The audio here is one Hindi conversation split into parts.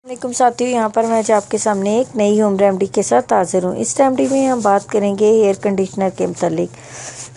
वालेकुम साथियों, यहाँ पर मैं आज आपके सामने एक नई होम रेमेडी के साथ हाजिर हूँ। इस रेमेडी में हम बात करेंगे हेयर कंडीशनर के मुतालिक।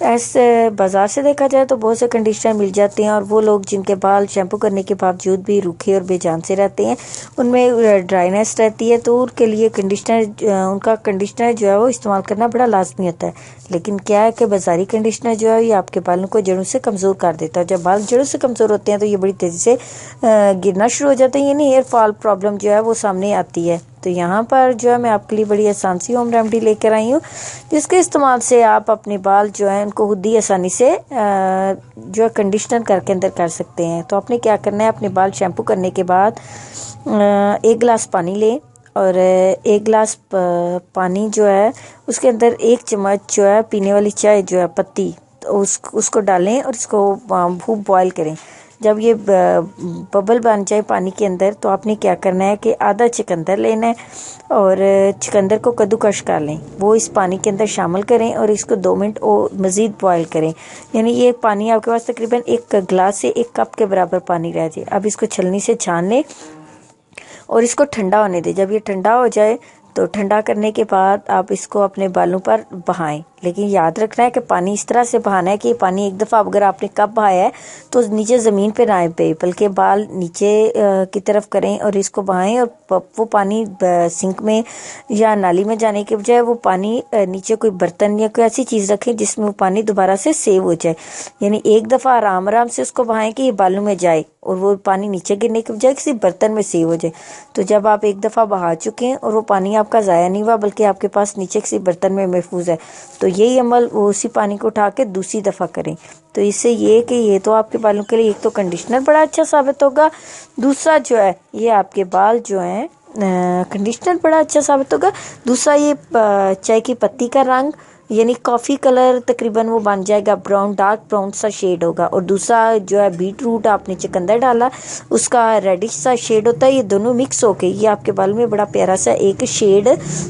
ऐसे बाज़ार से देखा जाए तो बहुत से कंडीशनर मिल जाते हैं और वो लोग जिनके बाल शैम्पू करने के बावजूद भी रूखे और बेजान से रहते हैं, उनमें ड्राइनेस रहती है, तो उनके लिए उनका कंडीशनर जो है वो इस्तेमाल करना बड़ा लाजमी होता है। लेकिन क्या है कि बाज़ारी कंडीशनर जो है ये आपके बालों को जड़ों से कमज़ोर कर देता है। जब बाल जड़ों से कमज़ोर होते हैं तो ये बड़ी तेज़ी से गिरना शुरू हो जाते हैं, यानी हेयर फॉल प्रॉब्लम जो है वो सामने आती है। तो यहाँ पर जो है मैं आपके लिए बड़ी आसान सी होम रेमेडी लेकर आई हूँ, जिसके इस्तेमाल से आप अपने बाल जो है उनको खुद ही आसानी से जो है कंडीशनर करके अंदर कर सकते हैं। तो आपने क्या करना है, अपने बाल शैम्पू करने के बाद 1 गिलास पानी लें और 1 गिलास पानी जो है उसके अंदर 1 चम्मच जो है पीने वाली चाय जो है पत्ती, तो उसको डालें और इसको खूब बॉयल करें। जब ये बबल बन जाए पानी के अंदर तो आपने क्या करना है कि आधा चुकंदर लेना है और चुकंदर को कद्दूकश कर लें, वो इस पानी के अंदर शामिल करें और इसको 2 मिनट और मज़ीद बॉयल करें। यानी ये पानी आपके पास तकरीबन 1 गिलास से 1 कप के बराबर पानी रह जाए। अब इसको छलनी से छान लें और इसको ठंडा होने दें। जब ये ठंडा हो जाए तो ठंडा करने के बाद आप इसको अपने बालों पर बहाएं, लेकिन याद रखना है कि पानी इस तरह से बहाना है कि पानी एक दफ़ा अगर आपने कप बहाया है तो नीचे ज़मीन पे ना आए पे, बल्कि बाल नीचे की तरफ करें और इसको बहाएं और वो पानी सिंक में या नाली में जाने के बजाय वो पानी नीचे कोई बर्तन या कोई ऐसी चीज़ रखें जिसमें वो पानी दोबारा से सेव हो जाए। यानी एक दफ़ा आराम आराम से उसको बहाएं कि ये बालों में जाए और वो पानी नीचे गिरने के बजाय किसी बर्तन में सेव हो जाए। तो जब आप एक दफ़ा बहा चुके हैं और वो पानी आपका ज़ाया नहीं हुआ बल्कि आपके पास नीचे किसी बर्तन में महफूज है, तो यही अमल वो उसी पानी को उठा के दूसरी दफ़ा करें। तो इससे ये कि ये तो आपके बालों के लिए एक तो कंडीशनर बड़ा अच्छा साबित होगा, दूसरा जो है ये आपके बाल जो हैं कंडीशनर बड़ा अच्छा साबित होगा, दूसरा ये चाय की पत्ती का रंग यानी कॉफ़ी कलर तकरीबन वो बन जाएगा, ब्राउन डार्क ब्राउन सा शेड होगा। और दूसरा जो है बीट रूट आपने चुकंदर डाला उसका रेडिश सा शेड होता है। ये दोनों मिक्स होके ये आपके बालों में बड़ा प्यारा सा एक शेड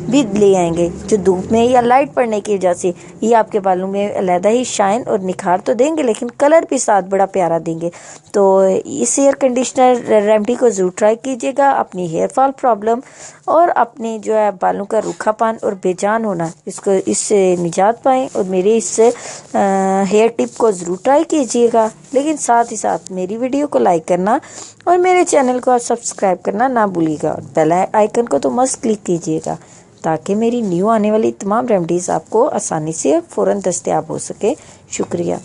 भी ले आएंगे, जो धूप में या लाइट पड़ने की वजह से ये आपके बालों में अलहदा ही शाइन और निखार तो देंगे, लेकिन कलर भी साथ बड़ा प्यारा देंगे। तो इस हेयर कंडीशनर रेमेडी को ज़रूर ट्राई कीजिएगा। अपनी हेयर फॉल प्रॉब्लम और अपने जो है बालों का रूखापन और बेजान होना, इससे निजात पाएं और मेरे इस हेयर टिप को ज़रूर ट्राई कीजिएगा। लेकिन साथ ही साथ मेरी वीडियो को लाइक करना और मेरे चैनल को सब्सक्राइब करना ना भूलिएगा और बेल आइकन को तो मस्त क्लिक कीजिएगा ताकि मेरी न्यू आने वाली तमाम रेमेडीज़ आपको आसानी से फ़ौरन दस्तयाब हो सके। शुक्रिया।